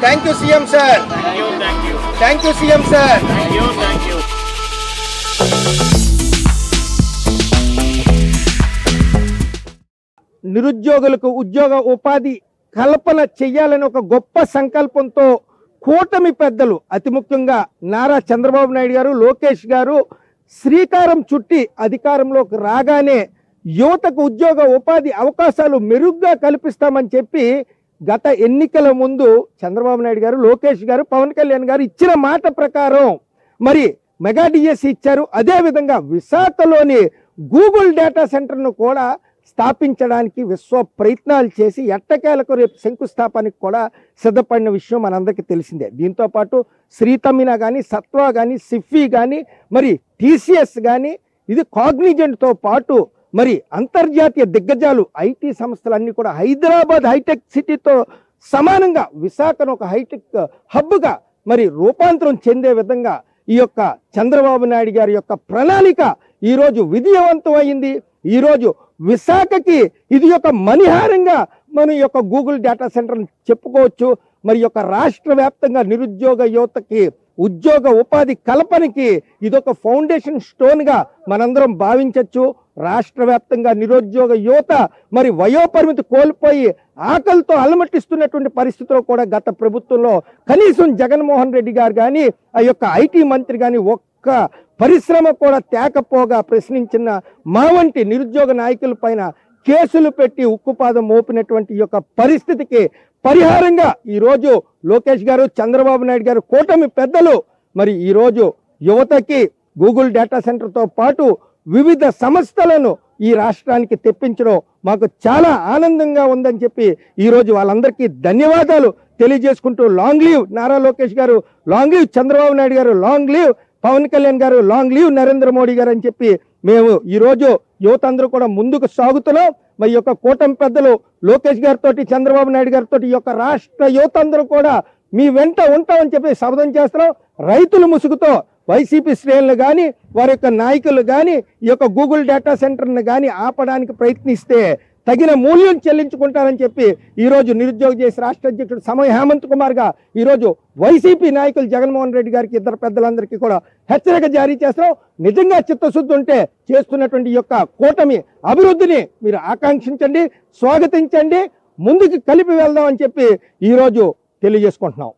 Thank you CM sir. Thank you CM sir. నిరుద్యోగులకు ఉద్యోగ ఉపాధి కల్పన చెయ్యాలని ఒక గొప్ప సంకల్పంతో కూటమి పెద్దలు అతి ముఖ్యంగా నారా చంద్రబాబు నాయుడు గారు, లోకేష్ గారు శ్రీకారం చుట్టి అధికారంలోకి రాగానే యువతకు ఉద్యోగ ఉపాధి అవకాశాలు మెరుగ్గా కల్పిస్తామని చెప్పి గత ఎన్నికల ముందు చంద్రబాబు నాయుడు గారు, లోకేష్ గారు, పవన్ కళ్యాణ్ గారు ఇచ్చిన మాట ప్రకారం మరి మెగా డిఎస్సి ఇచ్చారు. అదేవిధంగా విశాఖలోని గూగుల్ డేటా సెంటర్ను కూడా స్థాపించడానికి విశ్వ ప్రయత్నాలు చేసి ఎట్టకేలకు రేపు శంకుస్థాపనకి కూడా సిద్ధపడిన విషయం మనందరికీ తెలిసిందే. దీంతోపాటు శ్రీతమిన కానీ, సత్వా కానీ, సిఫీ కానీ, మరి టీసీఎస్ కానీ, ఇది కాగ్నిజెంట్తో పాటు మరి అంతర్జాతీయ దిగ్గజాలు ఐటీ సంస్థలన్నీ కూడా హైదరాబాద్ హైటెక్ సిటీతో సమానంగా విశాఖను ఒక హైటెక్ హబ్గా మరి రూపాంతరం చెందే విధంగా ఈ యొక్క చంద్రబాబు నాయుడు గారి యొక్క ప్రణాళిక ఈరోజు విజయవంతం అయింది. ఈరోజు విశాఖకి ఇది ఒక మణిహారంగా మన యొక్క గూగుల్ డేటా సెంటర్ చెప్పుకోవచ్చు. మరి యొక్క రాష్ట్ర వ్యాప్తంగా నిరుద్యోగ యువతకి ఉద్యోగ ఉపాధి కల్పనకి ఇదొక ఫౌండేషన్ స్టోన్గా మనందరం భావించవచ్చు. రాష్ట్ర వ్యాప్తంగా నిరుద్యోగ యువత మరి వయోపరిమితి కోల్పోయి ఆకలితో అలమటిస్తున్నటువంటి పరిస్థితిలో కూడా గత ప్రభుత్వంలో కనీసం జగన్మోహన్ రెడ్డి గారు కానీ, ఆ యొక్క ఐటీ మంత్రి కానీ ఒక్క పరిశ్రమ కూడా తేకపోగా ప్రశ్నించిన మా వంటి నిరుద్యోగ నాయకుల పైన కేసులు పెట్టి ఉక్కుపాదం మోపినటువంటి యొక్క పరిస్థితికి పరిహారంగా ఈరోజు లోకేష్ గారు, చంద్రబాబు నాయుడు గారు, కూటమి పెద్దలు మరి ఈరోజు యువతకి గూగుల్ డేటా సెంటర్తో పాటు వివిధ సంస్థలను ఈ రాష్ట్రానికి తెప్పించడం మాకు చాలా ఆనందంగా ఉందని చెప్పి ఈరోజు వాళ్ళందరికీ ధన్యవాదాలు తెలియజేసుకుంటూ లాంగ్ లీవ్ నారా లోకేష్ గారు, లాంగ్ లీవ్ చంద్రబాబు నాయుడు గారు, లాంగ్ లీవ్ పవన్ కళ్యాణ్ గారు, లాంగ్ లీవ్ నరేంద్ర మోడీ గారు అని చెప్పి మేము ఈరోజు యువత అందరూ కూడా ముందుకు సాగుతున్నాం. మరి యొక్క కూటమి పెద్దలు లోకేష్ గారితో, చంద్రబాబు నాయుడు గారితో ఈ యొక్క రాష్ట్ర యువత అందరూ కూడా మీ వెంట ఉంటామని చెప్పి శపథం చేస్తున్నాం. రైతుల ముసుగుతో వైసీపీ శ్రేణులు కానీ, వారి యొక్క నాయకులు కానీ ఈ యొక్క గూగుల్ డేటా సెంటర్ని కానీ ఆపడానికి ప్రయత్నిస్తే తగిన మూల్యం చెల్లించుకుంటారని చెప్పి ఈరోజు నిరుద్యోగ చేసి రాష్ట్ర అధ్యక్షుడు సమయ హేమంత్ కుమార్గా ఈరోజు వైసీపీ నాయకులు జగన్మోహన్ రెడ్డి గారికి, ఇద్దరు పెద్దలందరికీ కూడా హెచ్చరిక జారీ చేస్తున్నాం. నిజంగా చిత్తశుద్ధి ఉంటే చేస్తున్నటువంటి ఈ యొక్క కూటమి అభివృద్ధిని మీరు ఆకాంక్షించండి, స్వాగతించండి, ముందుకు కలిపి వెళ్దామని చెప్పి ఈరోజు తెలియజేసుకుంటున్నాం.